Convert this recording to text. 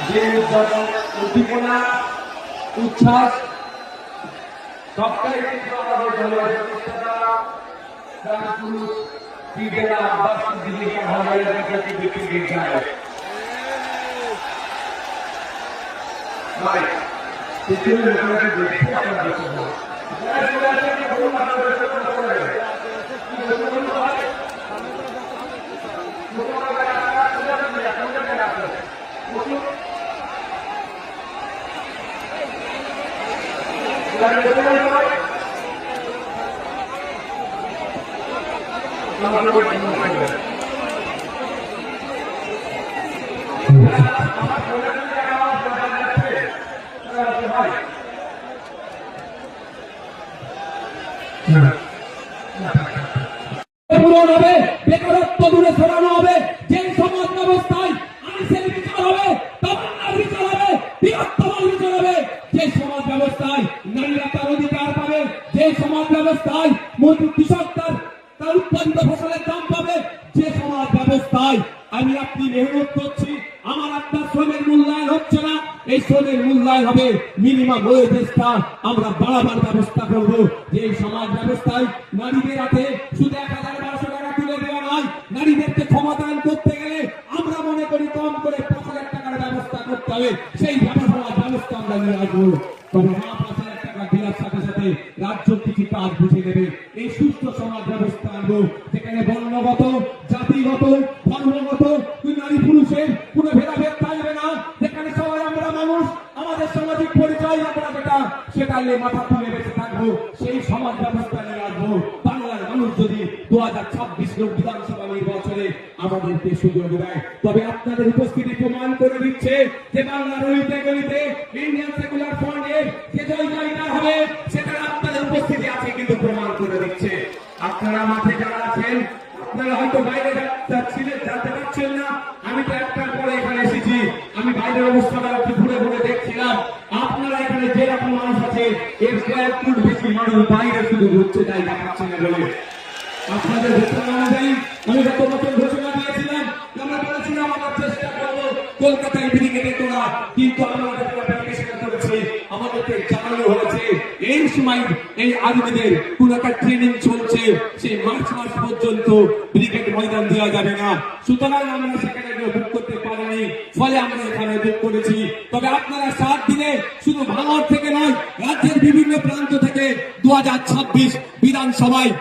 যে উদ্দীপনা উচ্ছ্বাস সবটাই কিন্তু আমাদের দলের পুরুষ ক্রীড়া আব্বাস দিদিকে ভালো দেখতে যায় ভাই পৃথিবীর লোকেরা দেখতে আপনারা দেখতে পূরণ হবে, বেকারত্ব দূরে সরানো হবে, যে সমাজ ব্যবস্থায় আইনের বিচার হবে, তামান্নার বিচার হবে, বৃহত্তমার বিচার হবে, যে সমাজ ব্যবস্থায় নারীরা তার অধিকার পাবে, যে সমাজ ব্যবস্থায় কৃষক তার উৎপাদিত ফসলের দাম পাবে, যে সমাজ ব্যবস্থায় আমি আপনি মেহনত করছি, আমার আপনার শ্রমের মূল্যায়ন হচ্ছে না, এই শ্রমের মূল্যায়ন হবে, মিনিমাম ওয়েজেসটা আমরা বাড়াবার ব্যবস্থা করব। যে সমাজ ব্যবস্থায় নারীদের হাতে শুধু ১,১২০০ টাকা তুলে দেওয়া নয়, নারীদেরকে ক্ষমতায়ন করতে গেলে আমরা মনে করি কম করে ৫,০০০ টাকার ব্যবস্থা করতে হবে, সেই সমাজ ব্যবস্থা আমরা নিয়ে আসবো। তবে ৫,০০০ টাকা দেওয়ার সাথে সাথে রাজ্য কিছু কাজ বুঝে নেবে, এই সুস্থ সমাজ ব্যবস্থা আনবো, যেখানে বর্ণগত, জাতিগত, ধর্মগত, নারী পুরুষের কোনো ভেদাভেদ থাকবে না, যেখানে সবাই আমরা মানুষ, আমাদের সামাজিক পরিচয় আমরা সেটা নিয়ে মাথা তুলে বেঁচে থাকবো, সেই সমাজ ব্যবস্থা নিয়ে আসবো। বাংলার মানুষ যদি ২০২৬ বিধানসভা নির্বাচনে আমাদেরকে সুযোগ দেয়, তবে আপনাদের উপস্থিতি প্রমাণ করে দিচ্ছে যে বাংলার অলিতে গলিতে ইন্ডিয়ান সেকুলার ফ্রন্টের যে জয়গাইটা হবে, সেটা আপনাদের উপস্থিতি আছে কিন্তু প্রমাণ করে দিচ্ছে। আপনারা মাঠে যারা আছেন, আপনারা হয়তো বাইরে যেতে পারছেন না, আমি তো একটার পরে এখানে এসেছি, আমি বাইরের অবস্থাটা একটু ঘুরে ঘুরে দেখছিলাম, আপনারা এখানে যেরকম মানুষ আছে এর কয়েক ফুট বেশি মানুষ বাইরে শুধু ঘুরছে, তাই দেখাচ্ছে না বলে আপনাদের ঘোষণা অনুযায়ী আমি গত বছর ঘোষণা দিয়েছিলাম, আমরা বলেছিলাম আমরা চেষ্টা করবো কলকাতায় ব্রিগেডে তোলা, কিন্তু আমাদেরকে জানানো হয়েছে এই সময় এই আর্মিদের কোন একটা ট্রেনিং চলছে, সেই মার্চ মাস পর্যন্ত ব্রিগেড ময়দান দেওয়া যাবে না, সুতরাং আমরা সেখানে বুক করতে পারিনি, ফলে আমরা এখানে বুক করেছি। তবে আপনারা 7 দিনে শুধু ভাঙড় থেকে নয়, রাজ্যের বিভিন্ন প্রান্ত থেকে ২০২৬ বিধানসভায়